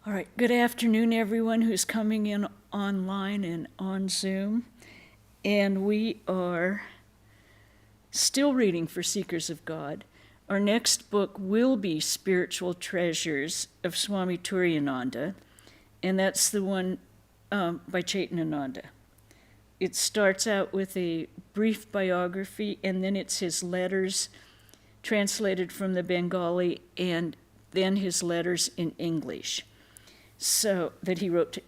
All right, good afternoon, everyone who's coming in online and on Zoom. And we are still reading for Seekers of God. Our next book will be Spiritual Treasures of Swami Turiyananda, and that's the one by Chaitananda. It starts out with a brief biography, and then it's his letters translated from the Bengali, and then his letters in English. So that he wrote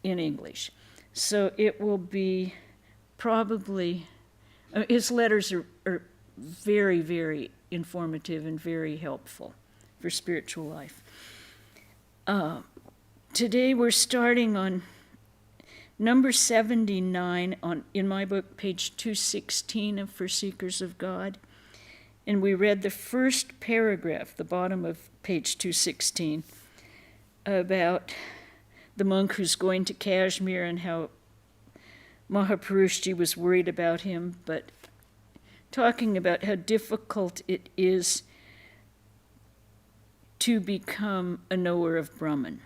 in English. So it will be probably, his letters are very, very informative and very helpful for spiritual life. Today we're starting on number 79 in my book, page 216 of For Seekers of God. And we read the first paragraph, the bottom of page 216, about the monk who's going to Kashmir and how Mahapurushji was worried about him, but talking about how difficult it is to become a knower of Brahman.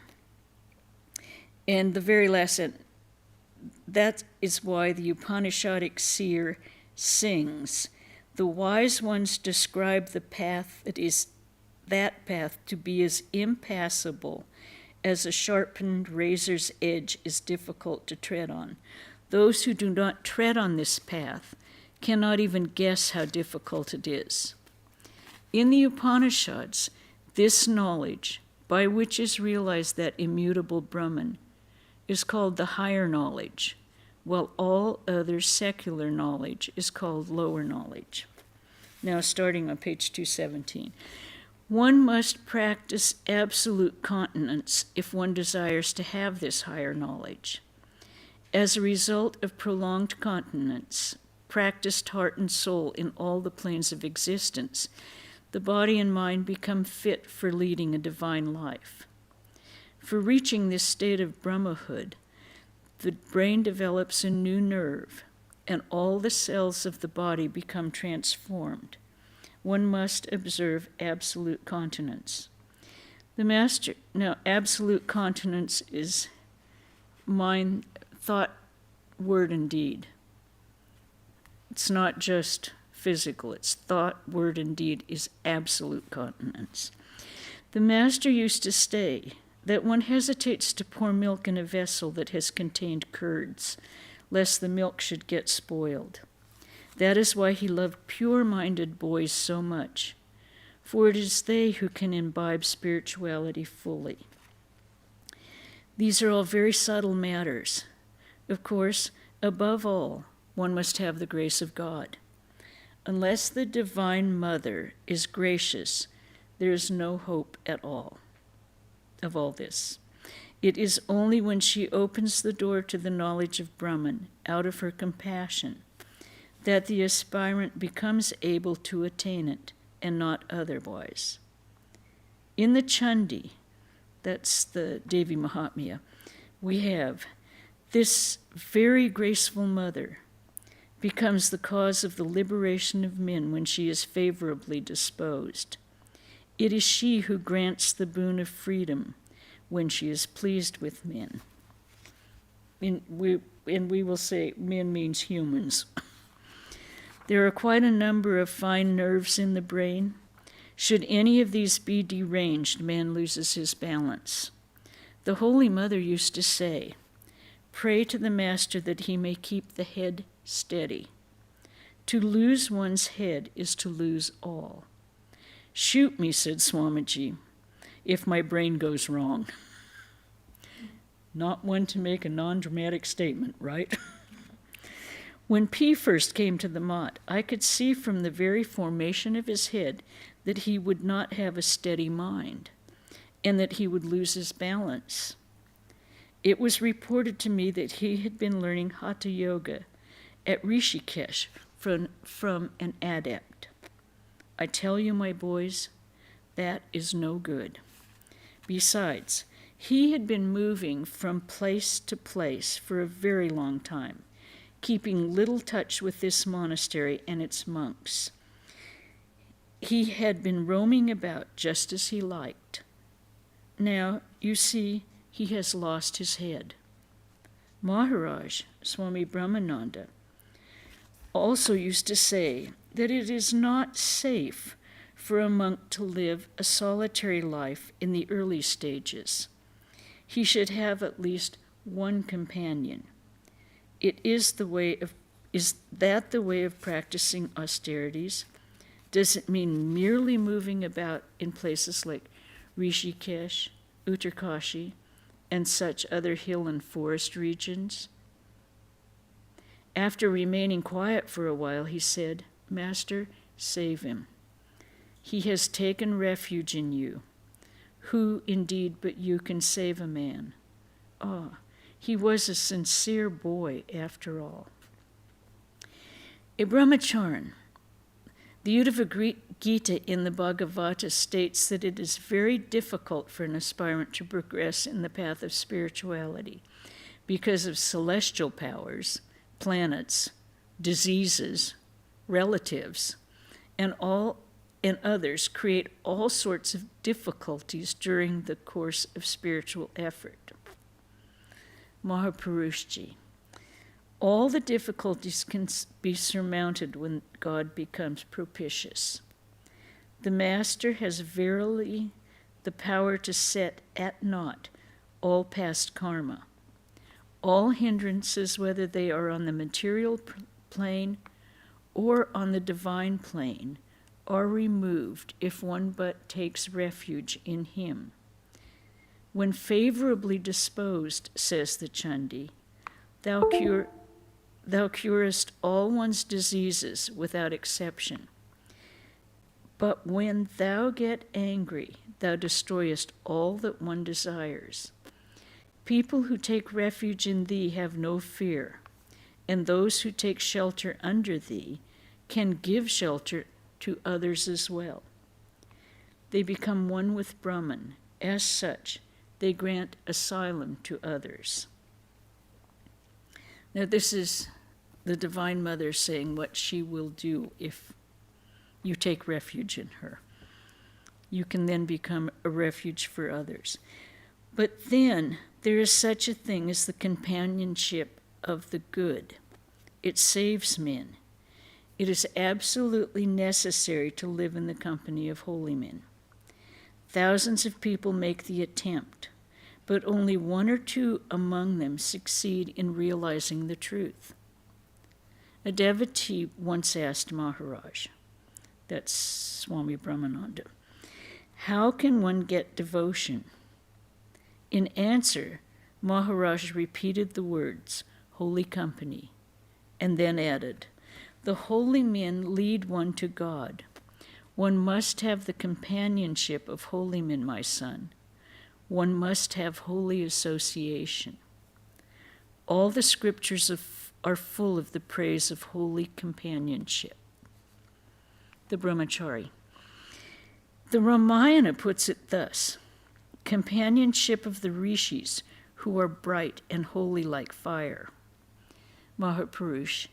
And the very last sentence, that is why the Upanishadic seer sings, "The wise ones describe the path that path to be as impassable as a sharpened razor's edge is difficult to tread on. Those who do not tread on this path cannot even guess how difficult it is." In the Upanishads, this knowledge, by which is realized that immutable Brahman, is called the higher knowledge, while all other secular knowledge is called lower knowledge. Now, starting on page 217. One must practice absolute continence if one desires to have this higher knowledge. As a result of prolonged continence, practiced heart and soul in all the planes of existence, the body and mind become fit for leading a divine life. For reaching this state of Brahmahood, the brain develops a new nerve, and all the cells of the body become transformed. One must observe absolute continence. Now, absolute continence is mind, thought, word, and deed. It's not just physical, it's thought, word, and deed is absolute continence. The master used to say that one hesitates to pour milk in a vessel that has contained curds, lest the milk should get spoiled. That is why he loved pure-minded boys so much, for it is they who can imbibe spirituality fully. These are all very subtle matters. Of course, above all, one must have the grace of God. Unless the Divine Mother is gracious, there is no hope at all of all this. It is only when she opens the door to the knowledge of Brahman out of her compassion that the aspirant becomes able to attain it, and not otherwise. In the Chandi, that's the Devi Mahatmya, we have this very graceful mother becomes the cause of the liberation of men when she is favorably disposed. It is she who grants the boon of freedom when she is pleased with men. And we will say men means humans. There are quite a number of fine nerves in the brain. Should any of these be deranged, man loses his balance. The Holy Mother used to say, "Pray to the Master that he may keep the head steady. To lose one's head is to lose all." "Shoot me," said Swamiji, "if my brain goes wrong." Not one to make a non-dramatic statement, right? When P first came to the Mott, I could see from the very formation of his head that he would not have a steady mind, and that he would lose his balance. It was reported to me that he had been learning Hatha Yoga at Rishikesh from an adept. I tell you, my boys, that is no good. Besides, he had been moving from place to place for a very long time, keeping little touch with this monastery and its monks. He had been roaming about just as he liked. Now, you see, he has lost his head. Maharaj, Swami Brahmananda, also used to say that it is not safe for a monk to live a solitary life in the early stages. He should have at least one companion. Is that the way of practicing austerities? Does it mean merely moving about in places like Rishikesh, Uttarkashi, and such other hill and forest regions? After remaining quiet for a while, he said, "Master, save him. He has taken refuge in you. Who indeed but you can save a man? Ah, he was a sincere boy after all." A brahmacharan, the Uddhava Gita in the Bhagavata states that it is very difficult for an aspirant to progress in the path of spirituality because of celestial powers, planets, diseases, relatives, and others create all sorts of difficulties during the course of spiritual effort. Mahapurushji, all the difficulties can be surmounted when God becomes propitious. The Master has verily the power to set at naught all past karma. All hindrances, whether they are on the material plane or on the divine plane, are removed if one but takes refuge in him. When favorably disposed, says the Chandi, thou curest all one's diseases without exception. But when thou get angry, thou destroyest all that one desires. People who take refuge in thee have no fear, and those who take shelter under thee can give shelter to others as well. They become one with Brahman. As such, they grant asylum to others. Now, this is the Divine Mother saying what she will do if you take refuge in her. You can then become a refuge for others. But then there is such a thing as the companionship of the good. It saves men. It is absolutely necessary to live in the company of holy men. Thousands of people make the attempt, but only one or two among them succeed in realizing the truth. A devotee once asked Maharaj, that's Swami Brahmananda, how can one get devotion? In answer, Maharaj repeated the words, holy company, and then added, the holy men lead one to God. One must have the companionship of holy men, my son. One must have holy association. All the scriptures are full of the praise of holy companionship. The Brahmachari. The Ramayana puts it thus, companionship of the rishis who are bright and holy like fire. Mahapurush,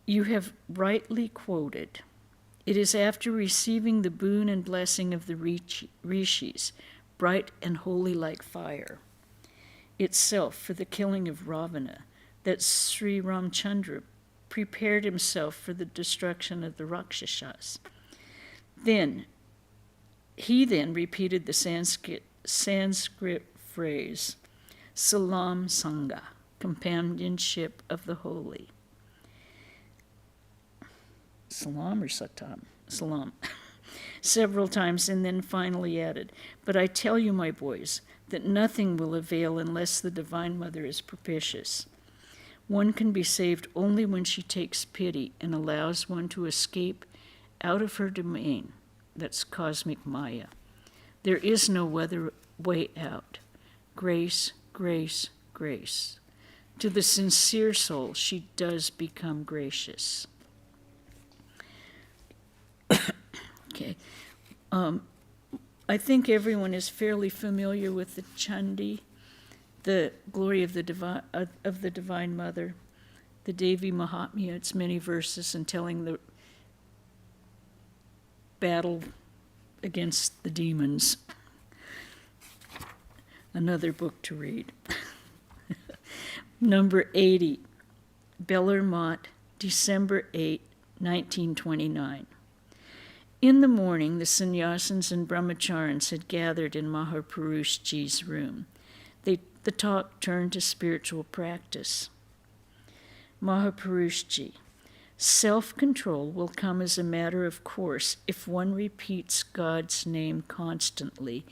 you have rightly quoted. It is after receiving the boon and blessing of the rishis, bright and holy like fire, itself for the killing of Ravana, that Sri Ramchandra prepared himself for the destruction of the Rakshasas. He then repeated the Sanskrit phrase, Salam Sangha, companionship of the holy. Salam or Satam? Salam. Several times, and then finally added, but I tell you, my boys, that nothing will avail unless the Divine Mother is propitious. One can be saved only when she takes pity and allows one to escape out of her domain, that's cosmic Maya. There is no other way out. Grace, grace, grace. To the sincere soul, she does become gracious. Okay. I think everyone is fairly familiar with the Chandi, the glory of the Divine Mother, the Devi Mahatmya. It's many verses and telling the battle against the demons. Another book to read. Number 80, Bellarmont, December 8, 1929. In the morning, the sannyasins and brahmacharins had gathered in Mahapurushji's room. The talk turned to spiritual practice. Mahapurushji, self-control will come as a matter of course if one repeats God's name constantly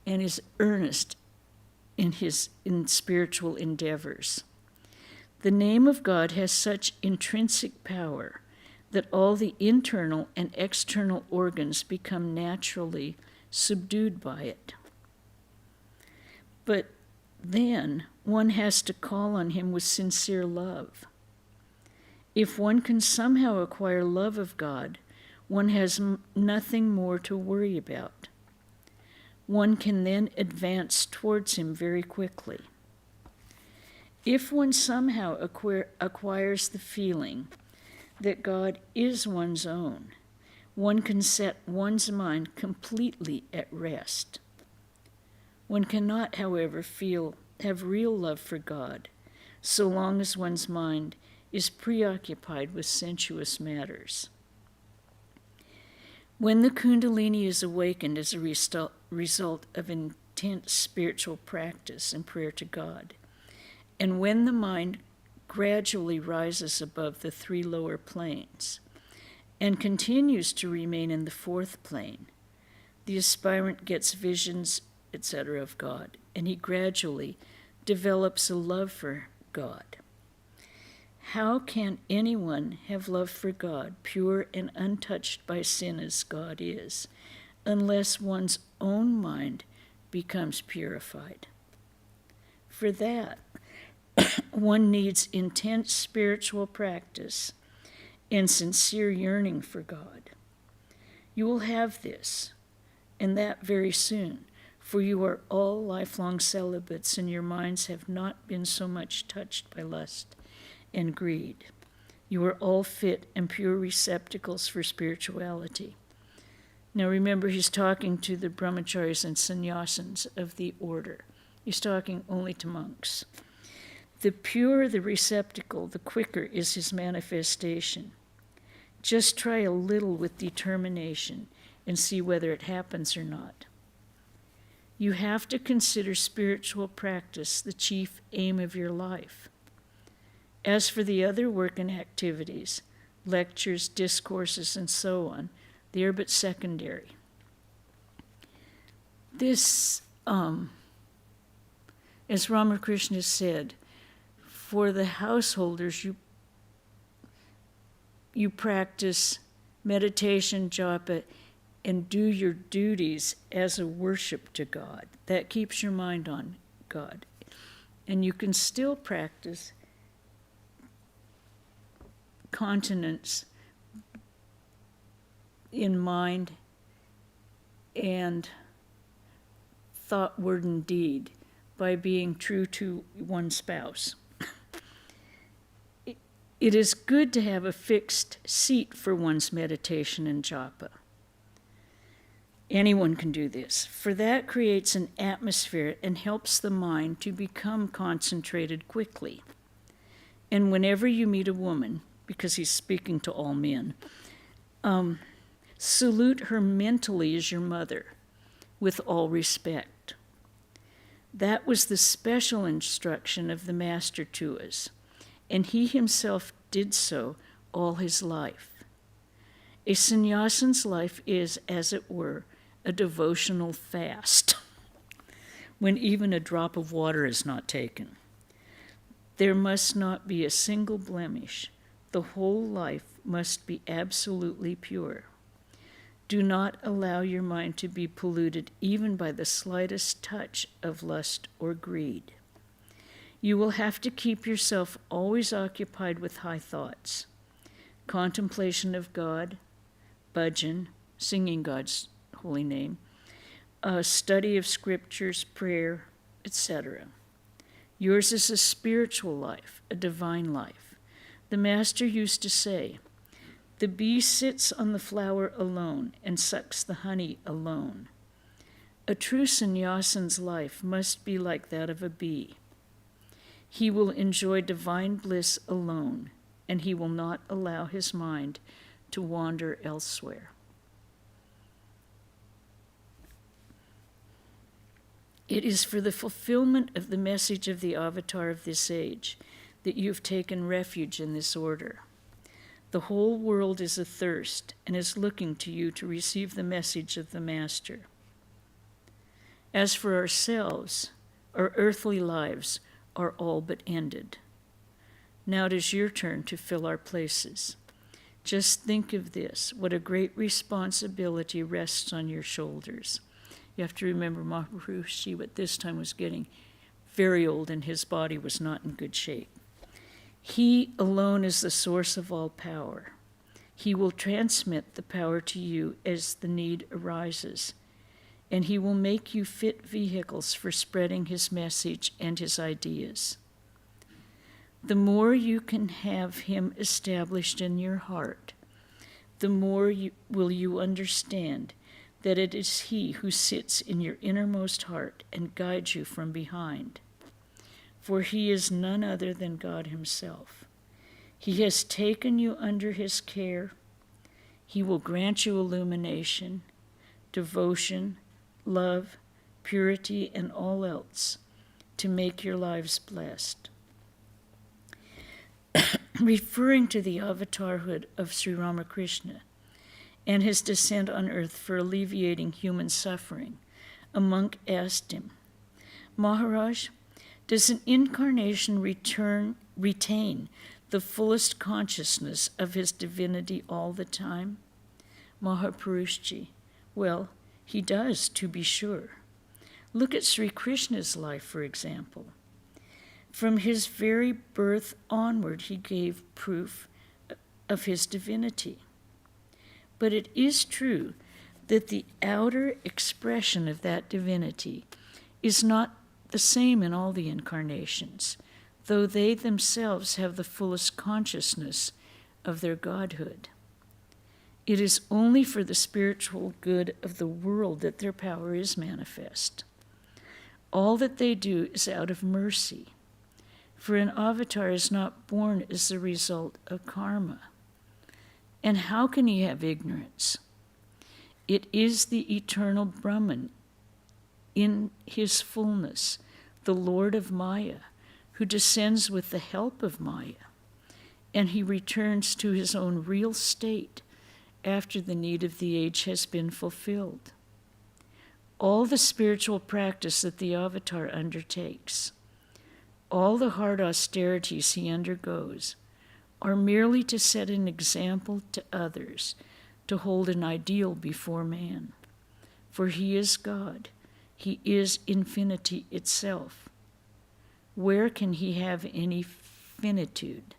and is earnest in spiritual endeavors. The name of God has such intrinsic power that all the internal and external organs become naturally subdued by it. But then one has to call on him with sincere love. If one can somehow acquire love of God, one has nothing more to worry about. One can then advance towards him very quickly. If one somehow acquires the feeling that God is one's own, one can set one's mind completely at rest. One cannot, however, have real love for God so long as one's mind is preoccupied with sensuous matters. When the Kundalini is awakened as a result of intense spiritual practice and prayer to God, and when the mind gradually rises above the 3 lower planes and continues to remain in the 4th plane, the aspirant gets visions, etc., of God, and he gradually develops a love for God. How can anyone have love for God, pure and untouched by sin as God is, unless one's own mind becomes purified? For that, one needs intense spiritual practice and sincere yearning for God. You will have this, and that very soon, for you are all lifelong celibates, and your minds have not been so much touched by lust and greed. You are all fit and pure receptacles for spirituality. Now remember, he's talking to the brahmacharis and sannyasins of the order. He's talking only to monks. The purer the receptacle, the quicker is his manifestation. Just try a little with determination and see whether it happens or not. You have to consider spiritual practice the chief aim of your life. As for the other work and activities, lectures, discourses, and so on, they are but secondary. This, as Ramakrishna said, for the householders, you practice meditation, japa, and do your duties as a worship to God. That keeps your mind on God. And you can still practice continence in mind and thought, word, and deed by being true to one's spouse. It is good to have a fixed seat for one's meditation and japa. Anyone can do this, for that creates an atmosphere and helps the mind to become concentrated quickly. And whenever you meet a woman, because he's speaking to all men, salute her mentally as your mother, with all respect. That was the special instruction of the Master to us, and he himself did so all his life. A sannyasin's life is, as it were, a devotional fast, when even a drop of water is not taken. There must not be a single blemish. The whole life must be absolutely pure. Do not allow your mind to be polluted even by the slightest touch of lust or greed. You will have to keep yourself always occupied with high thoughts, contemplation of God, bhajan, singing God's holy name, study of scriptures, prayer, etc. Yours is a spiritual life, a divine life. The Master used to say, "The bee sits on the flower alone and sucks the honey alone. A true sannyasin's life must be like that of a bee. He will enjoy divine bliss alone, and he will not allow his mind to wander elsewhere. It is for the fulfillment of the message of the avatar of this age that you have taken refuge in this order. The whole world is athirst and is looking to you to receive the message of the Master. As for ourselves, our earthly lives are all but ended. Now it is your turn to fill our places. Just think of this, what a great responsibility rests on your shoulders. You have to remember Maharshi at this time was getting very old and his body was not in good shape. He alone is the source of all power. He will transmit the power to you as the need arises, and he will make you fit vehicles for spreading his message and his ideas. The more you can have him established in your heart, the more will you understand that it is he who sits in your innermost heart and guides you from behind. For he is none other than God himself. He has taken you under his care. He will grant you illumination, devotion, love, purity, and all else to make your lives blessed. Referring to the avatarhood of Sri Ramakrishna and his descent on earth for alleviating human suffering, a monk asked him, Maharaj, does an incarnation retain the fullest consciousness of his divinity all the time? Mahapurushji, well, he does, to be sure. Look at Sri Krishna's life, for example. From his very birth onward, he gave proof of his divinity. But it is true that the outer expression of that divinity is not the same in all the incarnations, though they themselves have the fullest consciousness of their godhood. It is only for the spiritual good of the world that their power is manifest. All that they do is out of mercy, for an avatar is not born as the result of karma. And how can he have ignorance? It is the eternal Brahman in his fullness, the Lord of Maya, who descends with the help of Maya, and he returns to his own real state after the need of the age has been fulfilled. All the spiritual practice that the avatar undertakes, all the hard austerities he undergoes, are merely to set an example to others, to hold an ideal before man. For he is God. He is infinity itself. Where can he have any finitude?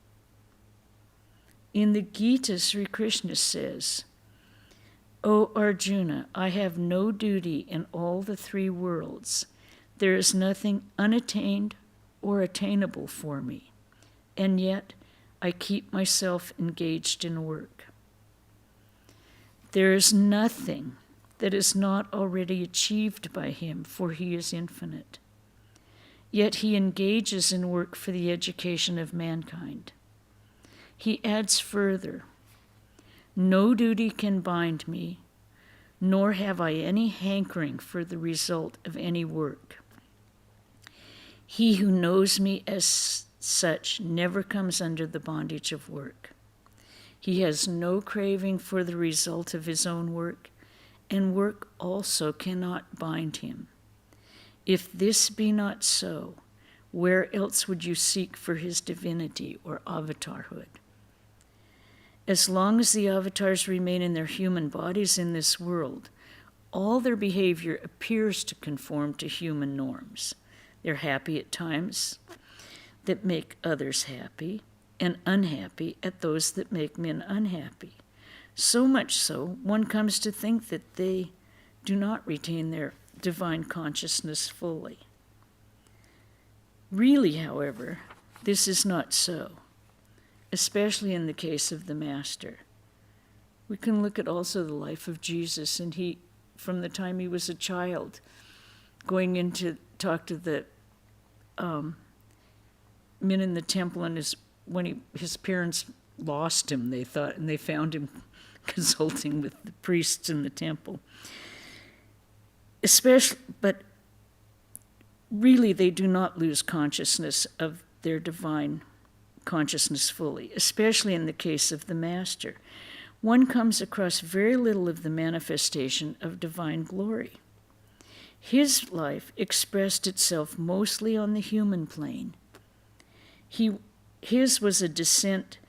In the Gita, Sri Krishna says, O Arjuna, I have no duty in all the three worlds. There is nothing unattained or attainable for me, and yet I keep myself engaged in work. There is nothing that is not already achieved by him, for he is infinite. Yet he engages in work for the education of mankind. He adds further, no duty can bind me, nor have I any hankering for the result of any work. He who knows me as such never comes under the bondage of work. He has no craving for the result of his own work, and work also cannot bind him. If this be not so, where else would you seek for his divinity or avatarhood? As long as the avatars remain in their human bodies in this world, all their behavior appears to conform to human norms. They're happy at times that make others happy, and unhappy at those that make men unhappy. So much so, one comes to think that they do not retain their divine consciousness fully. Really, however, this is not so, especially in the case of the Master. We can look at also the life of Jesus, and he from the time he was a child, going in to talk to the men in the temple, and his parents lost him, they thought, and they found him consulting with the priests in the temple. But really they do not lose consciousness of their divine consciousness fully, especially in the case of the Master. One comes across very little of the manifestation of divine glory. His life expressed itself mostly on the human plane. His was a descent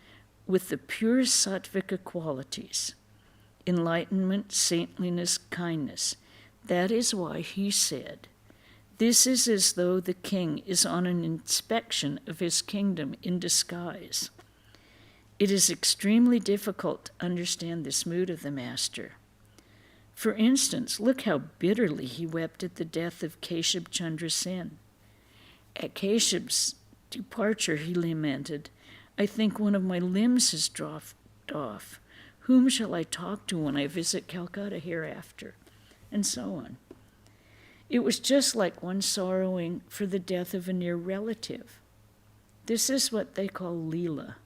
with the pure sattvika qualities: enlightenment, saintliness, kindness. That is why he said, "This is as though the king is on an inspection of his kingdom in disguise." It is extremely difficult to understand this mood of the Master. For instance, look how bitterly he wept at the death of Keshab Chandra Sen. At Keshab's departure, he lamented, "I think one of my limbs has dropped off. Whom shall I talk to when I visit Calcutta hereafter?" And so on. It was just like one sorrowing for the death of a near relative. This is what they call Leela,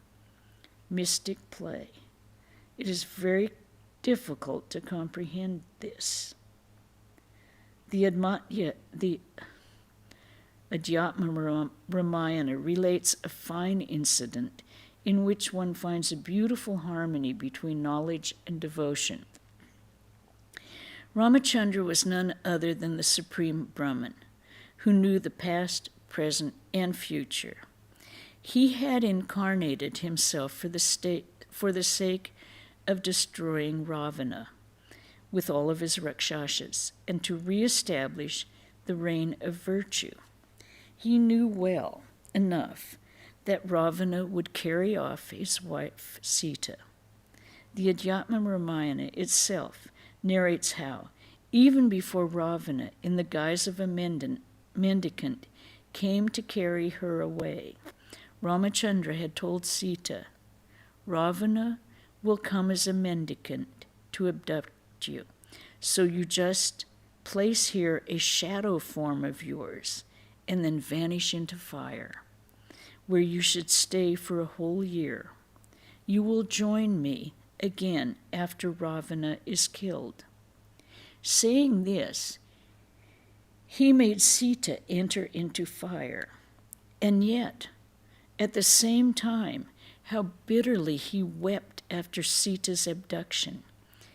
mystic play. It is very difficult to comprehend this. The Adhyatma Ramayana relates a fine incident in which one finds a beautiful harmony between knowledge and devotion. Ramachandra was none other than the Supreme Brahman, who knew the past, present, and future. He had incarnated himself for the sake of destroying Ravana with all of his Rakshasas and to reestablish the reign of virtue. He knew well enough that Ravana would carry off his wife Sita. The Adhyatma Ramayana itself narrates how, even before Ravana, in the guise of a mendicant, came to carry her away, Ramachandra had told Sita, "Ravana will come as a mendicant to abduct you, so you just place here a shadow form of yours and then vanish into fire, where you should stay for a whole year. You will join me again after Ravana is killed." Saying this, he made Sita enter into fire, and yet, at the same time, how bitterly he wept after Sita's abduction.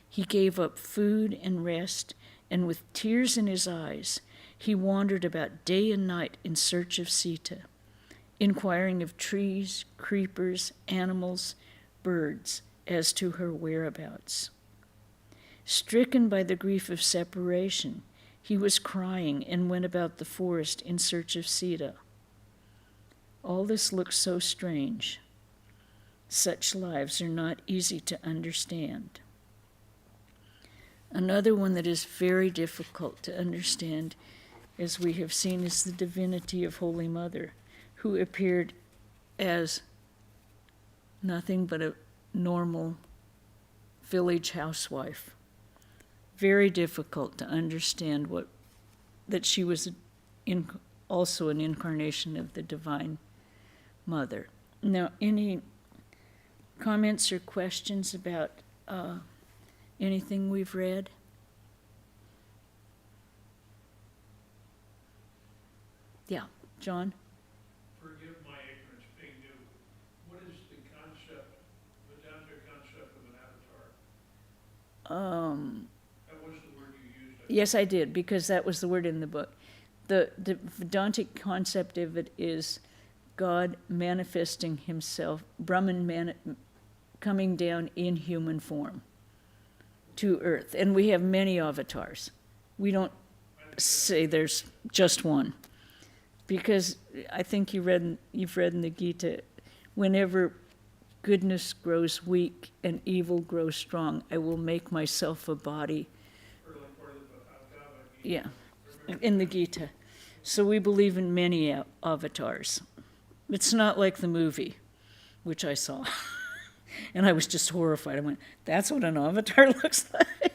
He gave up food and rest, and with tears in his eyes, he wandered about day and night in search of Sita, inquiring of trees, creepers, animals, birds, as to her whereabouts. Stricken by the grief of separation, he was crying and went about the forest in search of Sita. All this looks so strange. Such lives are not easy to understand. Another one that is very difficult to understand, as we have seen, is the divinity of Holy Mother, who appeared as nothing but a normal village housewife. Very difficult to understand that she was also an incarnation of the Divine Mother. Now, any comments or questions about anything we've read? Yeah, John? Forgive my ignorance, being new. What is the concept, Vedanta concept of an avatar? That was the word you used. Yes, I did, because that was the word in the book. The Vedantic concept of it is God manifesting himself, Brahman coming down in human form to earth. And we have many avatars. We don't say there's just one. Because I think you've read in the Gita, whenever goodness grows weak and evil grows strong, I will make myself a body. Yeah, in the Gita. So we believe in many avatars. It's not like the movie, which I saw. And I was just horrified. I went, that's what an avatar looks like?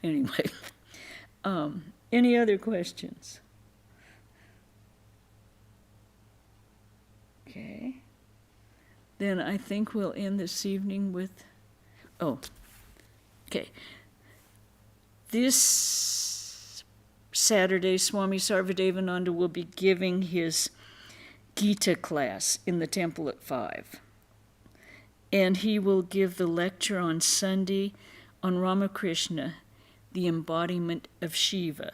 Anyway, any other questions? Okay. Then I think we'll end this evening with, okay. This Saturday, Swami Sarvadevananda will be giving his Gita class in the temple at 5. And he will give the lecture on Sunday on Ramakrishna, the embodiment of Shiva.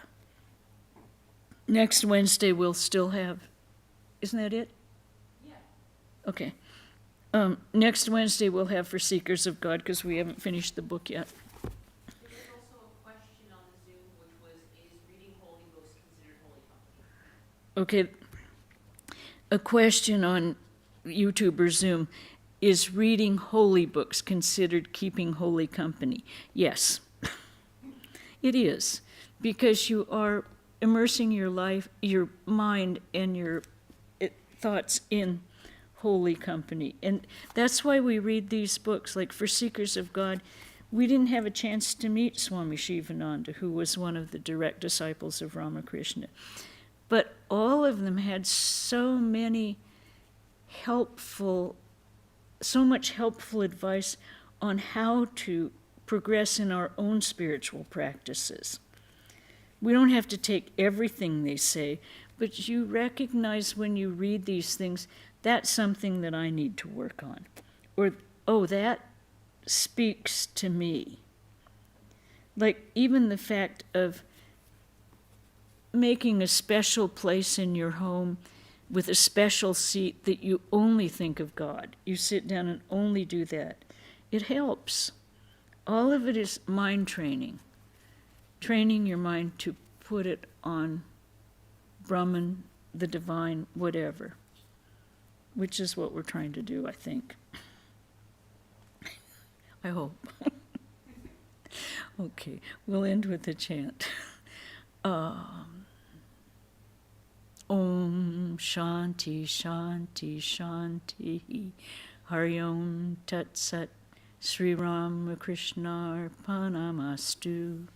Next Wednesday we'll still have, isn't that it? Yeah. Okay. Next Wednesday we'll have For Seekers of God, because we haven't finished the book yet. There was also a question on the Zoom, which was, is reading holy books considered holy company? Okay. A question on YouTube or Zoom. Is reading holy books considered keeping holy company? Yes. It is. Because you are immersing your life, your mind, and your thoughts in holy company. And that's why we read these books. Like For Seekers of God, we didn't have a chance to meet Swami Shivananda, who was one of the direct disciples of Ramakrishna. But all of them had so much helpful advice on how to progress in our own spiritual practices. We don't have to take everything they say, but you recognize when you read these things, that's something that I need to work on. Or, oh, that speaks to me. Like even the fact of making a special place in your home with a special seat that you only think of God. You sit down and only do that. It helps. All of it is mind training. Training your mind to put it on Brahman, the divine, whatever. Which is what we're trying to do, I think. I hope. Okay, we'll end with a chant. Om Shanti Shanti Shanti Hari Om Tat Sat Sri Ramakrishna Arpanamastu.